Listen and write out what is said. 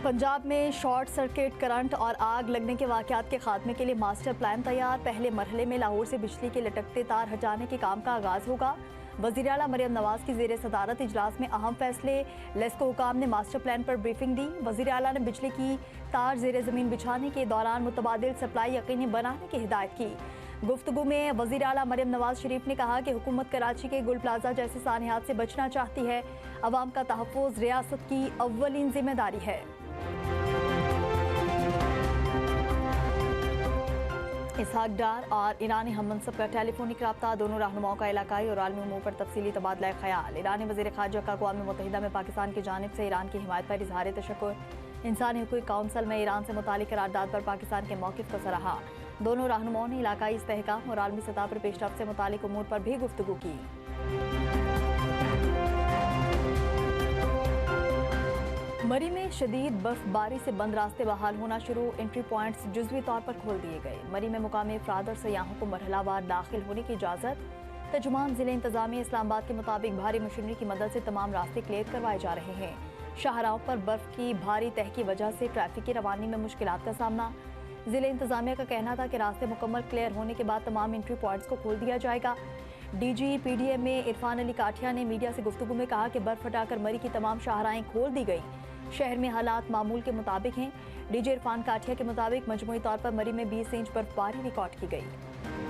पंजाब में short circuit current और आग लगने के वाकयात के खात्मे के लिए मास्टर प्लान तैयार। पहले मरहले में लाहौर से बिजली के लटकते तार हटाने के काम का आगाज होगा। वज़ीर आला मरियम नवाज की ज़ेर सदारत इजलास में अहम फैसले। लेस्को हुकाम ने मास्टर प्लान पर ब्रीफिंग दी। वज़ीर आला ने बिजली की तार ज़ेर ज़मीन बिछाने के दौरान मुतबादिल सप्लाई यकीनी बनाने की हिदायत की। गुफ्तगू में वज़ीर आला मरियम नवाज शरीफ ने कहा कि हुकूमत कराची के गुल प्लाजा जैसे सानियात से बचना चाहती है। अवाम का तहफ़्फ़ुज़ रियासत की अव्वलीन जिम्मेदारी है। इसहाक डार और ईरानी हम मनसब का टेलीफोनिक रब्ता। दोनों रहनुमाओं का इलाकाई और आलमी उमूर पर तफसीली तबादला ख्याल। ईरानी वज़ीर ख़ारजा का अक़वाम मुत्तहिदा में पाकिस्तान की जानिब से ईरान की हिमायत पर इज़हार तशक्कुर। इंसानी हुकूक़ काउंसिल में ईरान से मुतालिक करारदाद पर पाकिस्तान के मौक़िफ़ को सराहा। दोनों रहनुमाओं ने इलाकाई इस्तेहकाम और आलमी सतह पर पेशरफ्त से मुतालिक उमूर पर भी गुफ्तगू की। मरी में शदीद बर्फबारी से बंद रास्ते बहाल होना शुरू। एंट्री पॉइंट्स जुज़वी तौर पर खोल दिए गए। मरी में मुकामी अफराद और सयाहों को मरहलावार दाखिल होने की इजाज़त। तर्जुमान ज़िले इंतज़ामिया इस्लामाबाद के मुताबिक भारी मशीनरी की मदद से तमाम रास्ते क्लियर करवाए जा रहे हैं। शाहराहों पर बर्फ की भारी तह की वजह से ट्रैफिक की रवानी में मुश्किलात का सामना। ज़िले इंतज़ामिया का कहना था कि रास्ते मुकम्मल क्लियर होने के बाद तमाम एंट्री पॉइंट्स को खोल दिया जाएगा। DG PDM में इरफान अली काठिया ने मीडिया से गुफ्तगू में कहा कि बर्फ हटाकर मरी की तमाम शाहराहें खोल दी गई। शहर में हालात मामूल के मुताबिक हैं। DG इरफान काठिया के मुताबिक मजमूई तौर पर मरी में 20 इंच बर्फबारी रिकॉर्ड की गई।